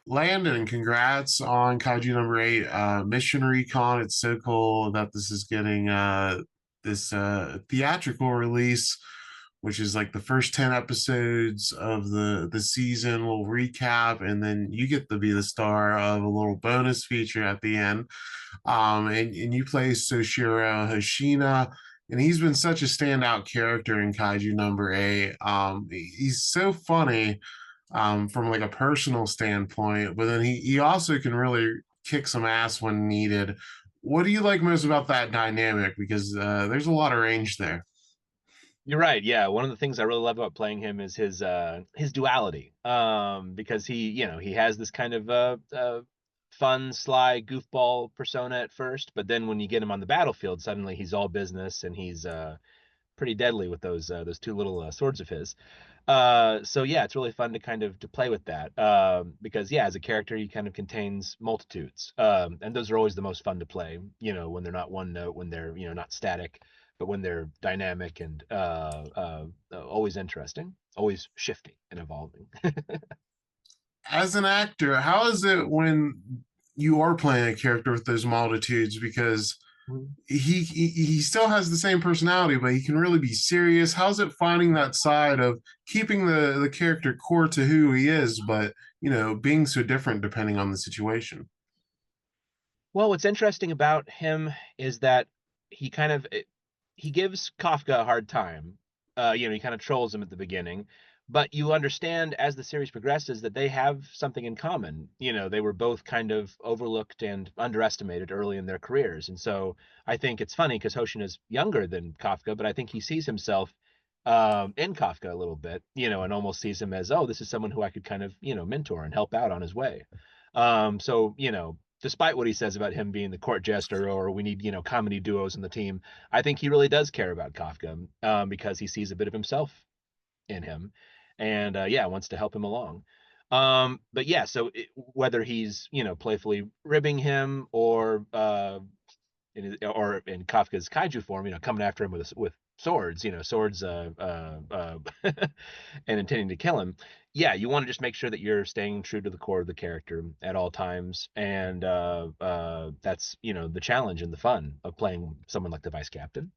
Landon, congrats on Kaiju number 8, Mission Recon. It's so cool that this is getting this theatrical release, which is like the first 10 episodes of the season. We'll recap, and then you get to be the star of a little bonus feature at the end. And you play Soshiro Hoshina, and he's been such a standout character in Kaiju number 8. He's so funny from like a personal standpoint, but then he also can really kick some ass when needed. What do you like most about that dynamic? Because there's a lot of range there. You're right. Yeah, one of the things I really love about playing him is his duality. Because he has this kind of fun, sly, goofball persona at first, but then when you get him on the battlefield, suddenly he's all business and he's pretty deadly with those two little swords of his. So yeah, it's really fun to kind of to play with that. Because yeah, as a character, he kind of contains multitudes. And those are always the most fun to play, when they're not one note, when they're, not static, but when they're dynamic and always interesting, always shifting and evolving. As an actor, how is it when you are playing a character with those multitudes? Because he still has the same personality, but he can really be serious. How's it finding that side of keeping the character core to who he is, but being so different depending on the situation? Well, what's interesting about him is that he kind of he gives Kafka a hard time. He kind of trolls him at the beginning, but you understand as the series progresses that they have something in common. They were both kind of overlooked and underestimated early in their careers, and so I think it's funny because Hoshin is younger than Kafka, but I think he sees himself in Kafka a little bit, and almost sees him as, oh, this is someone who I could kind of, mentor and help out on his way. So, despite what he says about him being the court jester or we need, comedy duos in the team, I think he really does care about Kafka because he sees a bit of himself in him and yeah, wants to help him along. But yeah, so whether he's, playfully ribbing him or in Kafka's kaiju form, coming after him with swords, swords, and intending to kill him. Yeah, you want to just make sure that you're staying true to the core of the character at all times, and that's the challenge and the fun of playing someone like the vice captain.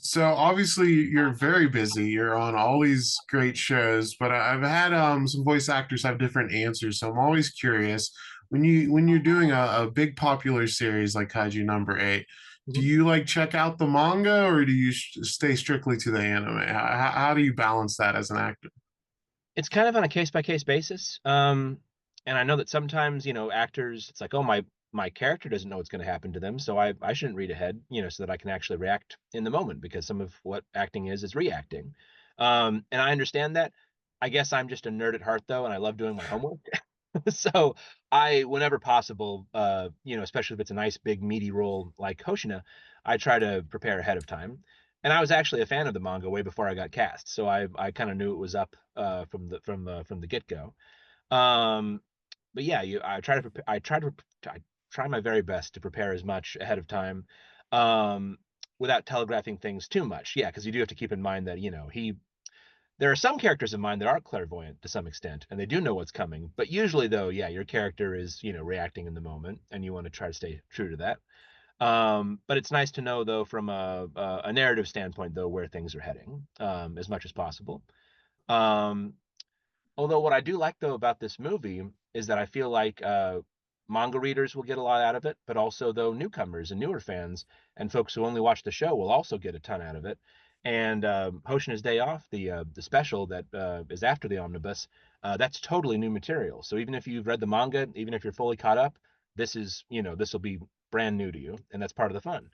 So obviously you're very busy. You're on all these great shows, but I've had some voice actors have different answers. So I'm always curious when you're doing a big popular series like Kaiju number 8, do Mhm. you like check out the manga or do you stay strictly to the anime? How do you balance that as an actor? It's kind of on a case by case basis. And I know that sometimes, actors, it's like, oh, my character doesn't know what's going to happen to them, so I shouldn't read ahead, so that I can actually react in the moment because some of what acting is reacting. And I understand that. I guess I'm just a nerd at heart though, and I love doing my homework. So whenever possible, especially if it's a nice big meaty role like Hoshina, I try to prepare ahead of time. And I was actually a fan of the manga way before I got cast, so I kind of knew it was up from the get go. Um, but yeah, I try my very best to prepare as much ahead of time, um, without telegraphing things too much. Yeah, because you do have to keep in mind that there are some characters in mind that are clairvoyant to some extent, and they do know what's coming. But usually, though, yeah, your character is reacting in the moment, and you want to try to stay true to that. But it's nice to know, though, from a narrative standpoint, though, where things are heading, as much as possible. Um, Although what I do like, though, about this movie is that I feel like manga readers will get a lot out of it, but also, though, newcomers and newer fans and folks who only watch the show will also get a ton out of it. And Hoshina's Day Off, the special that is after the omnibus, that's totally new material. So even if you've read the manga, even if you're fully caught up, this will be brand new to you, and that's part of the fun.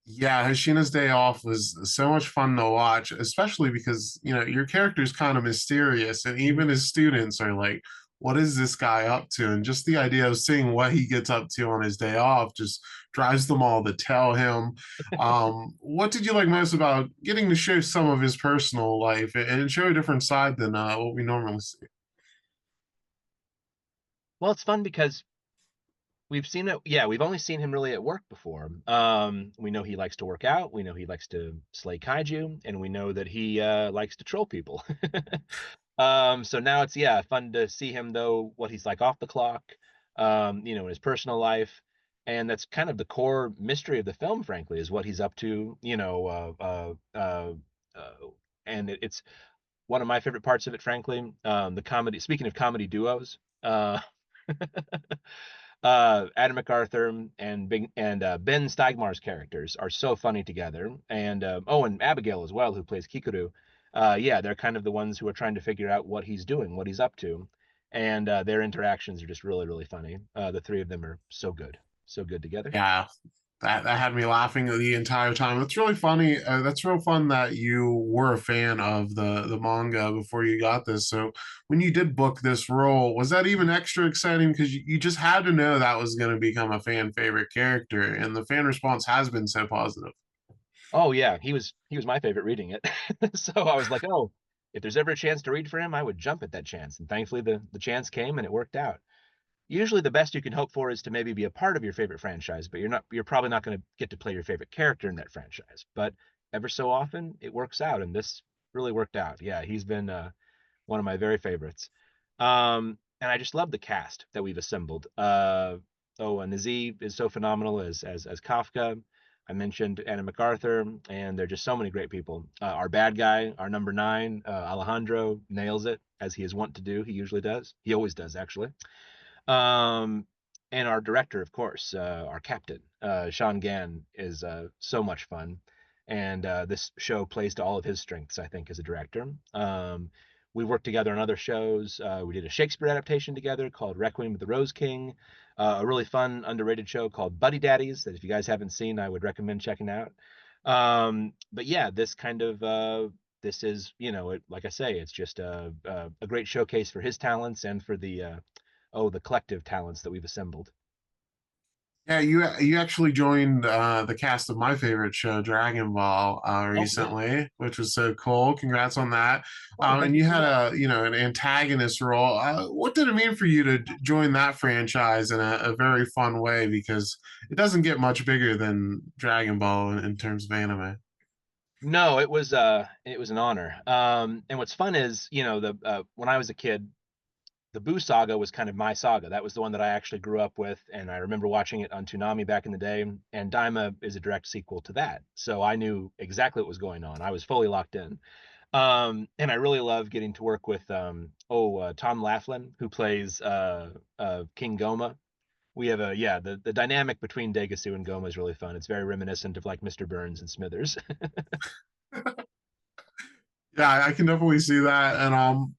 Yeah, Hashina's Day Off was so much fun to watch, especially because, your character is kind of mysterious, and even his students are like, what is this guy up to? And just the idea of seeing what he gets up to on his day off just drives them all to tell him. What did you like most about getting to show some of his personal life and show a different side than what we normally see? Well, it's fun because we've seen it. Yeah, we've only seen him really at work before. We know he likes to work out. We know he likes to slay kaiju, and we know that he likes to troll people. So now it's fun to see him though what he's like off the clock, in his personal life, and that's kind of the core mystery of the film, frankly, is what he's up to, uh, and it's one of my favorite parts of it, frankly. The comedy. Speaking of comedy duos, Adam MacArthur and Ben Stigmar's characters are so funny together, and and Abigail as well, who plays Kikuru. They're kind of the ones who are trying to figure out what he's doing, what he's up to, and their interactions are just really, really funny. The three of them are so good together. Yeah, that had me laughing the entire time. It's really funny. That's real fun that you were a fan of the manga before you got this. So when you did book this role, was that even extra exciting? Because you just had to know that was going to become a fan favorite character, and the fan response has been so positive. Oh yeah, he was my favorite reading it. So I was like, oh, if there's ever a chance to read for him, I would jump at that chance. And thankfully the chance came and it worked out. Usually the best you can hope for is to maybe be a part of your favorite franchise, but you're probably not going to get to play your favorite character in that franchise. But ever so often it works out, and this really worked out. Yeah, he's been one of my very favorites. And I just love the cast that we've assembled. And Nazeeb is so phenomenal as Kafka. I mentioned Anna MacArthur, and there are just so many great people. Our bad guy, our number nine, Alejandro, nails it as he is wont to do. He usually does. He always does, actually. Um, and our director, of course, our captain, Sean Gann, is so much fun. And this show plays to all of his strengths, I think, as a director. We worked together on other shows. We did a Shakespeare adaptation together called Requiem of the Rose King, a really fun, underrated show called Buddy Daddies that if you guys haven't seen, I would recommend checking out. But yeah, this is, like I say, it's just a great showcase for his talents and for the collective talents that we've assembled. Yeah, you actually joined the cast of my favorite show, Dragon Ball, Oh yeah. recently, which was so cool. Congrats on that. Oh, thank And you you so had much. an antagonist role. What did it mean for you to join that franchise in a very fun way? Because it doesn't get much bigger than Dragon Ball in terms of anime. No, it was an honor. And what's fun is, the when I was a kid, the Boo saga was kind of my saga. That was the one that I actually grew up with, and I remember watching it on Toonami back in the day. And Daima is a direct sequel to that, so I knew exactly what was going on. I was fully locked in. And I really love getting to work with Tom Laughlin, who plays King Goma. We have the dynamic between Degasu and Goma is really fun. It's very reminiscent of like Mr. Burns and Smithers. Yeah, I can definitely see that. And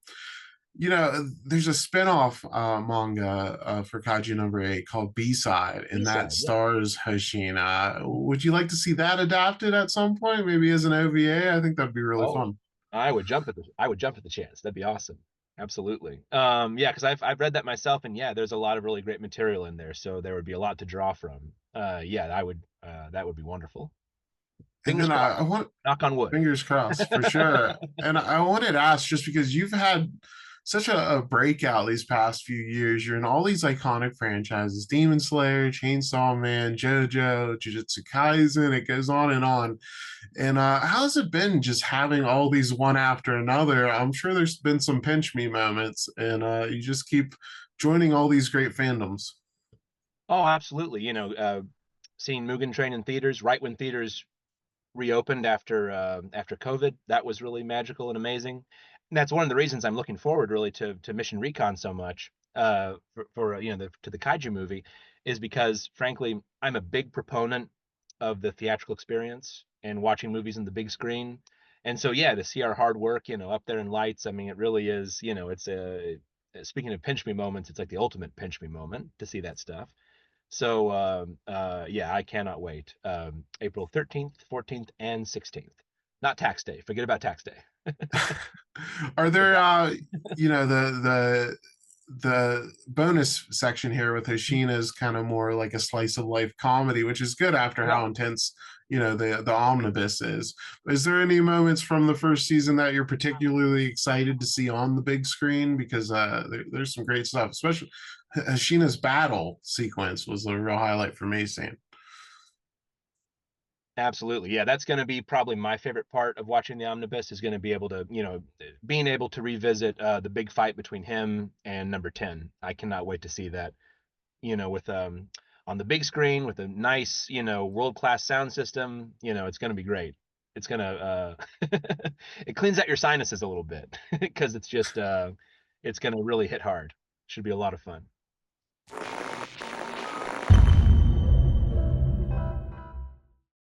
there's a spin-off manga for Kaiju number 8 called B-Side, and that B-side, yeah. stars Hoshina. Would you like to see that adapted at some point, maybe as an OVA? I think that'd be really Oh, fun. I would jump at the chance. That'd be awesome. Absolutely. Yeah, because I've read that myself, and yeah, there's a lot of really great material in there, so there would be a lot to draw from. Yeah, I would. That would be wonderful. And Fingers then crossed. I want Knock on wood. fingers crossed for sure. And I wanted to ask just because you've had such a breakout these past few years. You're in all these iconic franchises: Demon Slayer, Chainsaw Man, JoJo, Jujutsu Kaisen. It goes on and on. And how's it been just having all these one after another? I'm sure there's been some pinch me moments, and you just keep joining all these great fandoms. Oh, absolutely. Seeing Mugen Train in theaters right when theaters reopened after COVID. That was really magical and amazing. And that's one of the reasons I'm looking forward really to Mission Recon so much for to the kaiju movie is because frankly I'm a big proponent of the theatrical experience and watching movies in the big screen. And so yeah, to see our hard work, up there in lights, I mean it really is, it's a speaking of pinch me moments, it's like the ultimate pinch me moment to see that stuff. So yeah, I cannot wait. April 13th, 14th, and 16th. Not tax day. Forget about tax day. Are But there yeah. the bonus section here with Hoshina is kind of more like a slice of life comedy, which is good after how Yeah. intense the omnibus is. Is there any moments from the first season that you're particularly excited to see on the big screen? Because there's some great stuff, especially Hoshina's battle sequence was a real highlight for me, Sam. Absolutely. Yeah, that's going to be probably my favorite part of watching the omnibus is going to be able to, being able to revisit the big fight between him and number 10. I cannot wait to see that, with on the big screen with a nice, world-class sound system. It's going to be great. It's going to it cleans out your sinuses a little bit because it's just it's going to really hit hard. Should be a lot of fun.